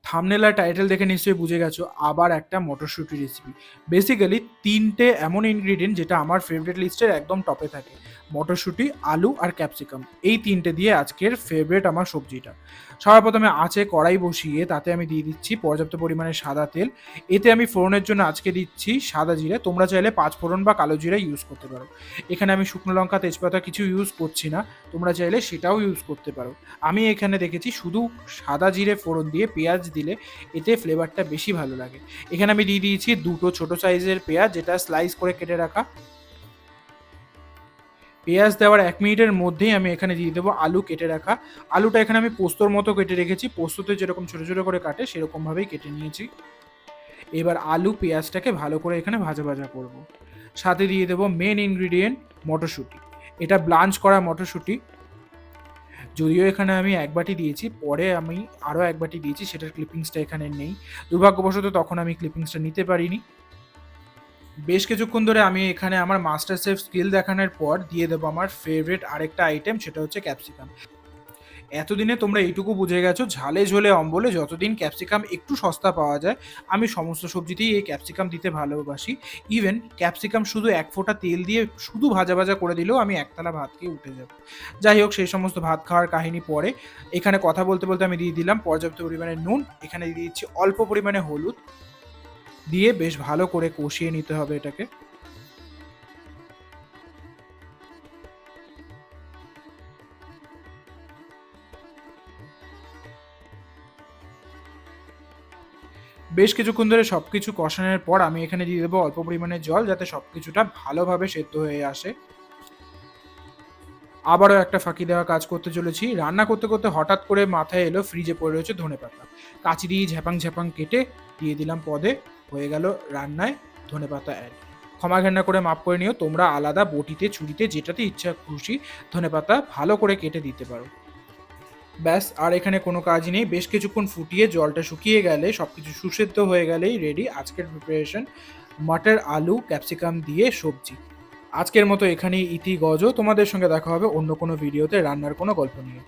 Thumbnail আর title দেখে নিশ্চয়ই বুঝে গেছো, আবার একটা মটরশুঁটি রেসিপি। বেসিক্যালি ৩টে এমন ইনগ্রিডিয়েন্ট যেটা আমার ফেভারিট লিস্টের একদম টপে থাকে। মটরশুঁটি, আলু আর ক্যাপসিকাম, এই ৩টে দিয়ে আজকের ফেভারিট আমার সবজিটা। সবার প্রথমে আঁচে কড়াই বসিয়ে তাতে আমি দিয়ে দিচ্ছি পর্যাপ্ত পরিমাণে সাদা তেল। এতে আমি ফোড়নের জন্য আজকে দিচ্ছি সাদা জিরে, তোমরা চাইলে পাঁচ ফোড়ন বা কালো জিরা ইউজ করতে পারো। এখানে আমি শুকনো লঙ্কা, তেজপাতা কিছু ইউজ করছি না, তোমরা চাইলে সেটাও ইউজ করতে পারো। আমি এখানে দেখেছি শুধু সাদা জিরে ফোড়ন দিয়ে পেঁয়াজ দিলে এতে ফ্লেভারটা বেশি ভালো লাগে। এখানে আমি দিয়ে দিয়েছি দুটো ছোট সাইজের পেঁয়াজ, যেটা স্লাইস করে কেটে রাখা। পেঁয়াজ দেওয়ার ১ মিনিটের মধ্যেই আমি এখানে দিয়ে দেবো আলু কেটে রাখা। আলুটা এখানে আমি পোস্তর মতো কেটে রেখেছি, পোস্ততে যেরকম ছোটো ছোটো করে কাটে সেরকমভাবেই কেটে নিয়েছি। এবার আলু পেঁয়াজটাকে ভালো করে এখানে ভাজা ভাজা করব। সাথে দিয়ে দেবো মেন ইনগ্রিডিয়েন্ট মটরশুঁটি। এটা ব্লাঞ্চ করা মটরশুঁটি, যদিও এখানে আমি ১ বাটি দিয়েছি, পরে আমি আরও ১ বাটি দিয়েছি, সেটার ক্লিপিংসটা এখানে নেই। দুর্ভাগ্যবশত তখন আমি ক্লিপিংসটা নিতে পারিনি। বেশ কিছুক্ষণ ধরে আমি এখানে আমার মাস্টার শেফ স্কিল দেখানোর পর দিয়ে দেবো আমার ফেভারিট আরেকটা আইটেম, সেটা হচ্ছে ক্যাপসিকাম। এতদিনে তোমরা এইটুকু বুঝে গেছো, ঝালে ঝোলে অম্বলে যতদিন ক্যাপসিকাম একটু সস্তা পাওয়া যায় আমি সমস্ত সবজিতেই এই ক্যাপসিকাম দিতে ভালোবাসি। ইভেন ক্যাপসিকাম শুধু ১ ফোঁটা তেল দিয়ে শুধু ভাজা ভাজা করে দিলেও আমি একতলা ভাত খেয়ে উঠে যাব। যাই হোক, সেই সমস্ত ভাত খাওয়ার কাহিনী পরে। এখানে কথা বলতে বলতে আমি দিয়ে দিলাম পর্যাপ্ত পরিমাণে নুন, এখানে দিয়ে দিচ্ছি অল্প পরিমাণে হলুদ, দিয়ে বেশ ভালো করে কষিয়ে নিতে হবে এটাকে। বেশ কিছুক্ষণ ধরে সবকিছু কষানোর পর আমি এখানে দিয়ে দেবো অল্প পরিমাণে জল, যাতে সবকিছুটা ভালোভাবে সেদ্ধ হয়ে আসে। আবারও একটা ফাঁকি দেওয়া কাজ করতে চলেছি। রান্না করতে করতে হঠাৎ করে মাথায় এলো ফ্রিজে পড়ে রয়েছে ধনেপাতা। কাঁচি দিয়ে ঝ্যাপাং ঝ্যাপাং কেটে দিয়ে দিলাম পদে। হয়ে গেল রান্নায় ধনেপাতা অ্যাড। ক্ষমা ঘেন্না করে মাফ করে নিও, তোমরা আলাদা বটিতে, ছুরিতে, যেটাতে ইচ্ছা খুশি ধনেপাতা ভালো করে কেটে দিতে পারো। ব্যাস, আর এখানে কোনো কাজই নেই। বেশ কিছুক্ষণ ফুটিয়ে জলটা শুকিয়ে গেলে, সবকিছু সুসেদ্ধ হয়ে গেলেই রেডি আজকের প্রিপারেশন, মটর আলু ক্যাপসিকাম দিয়ে সবজি। আজকের মতো এখানেই ইতি গজ। তোমাদের সঙ্গে দেখা হবে অন্য কোনো ভিডিওতে রান্নার কোনো গল্প নিয়ে।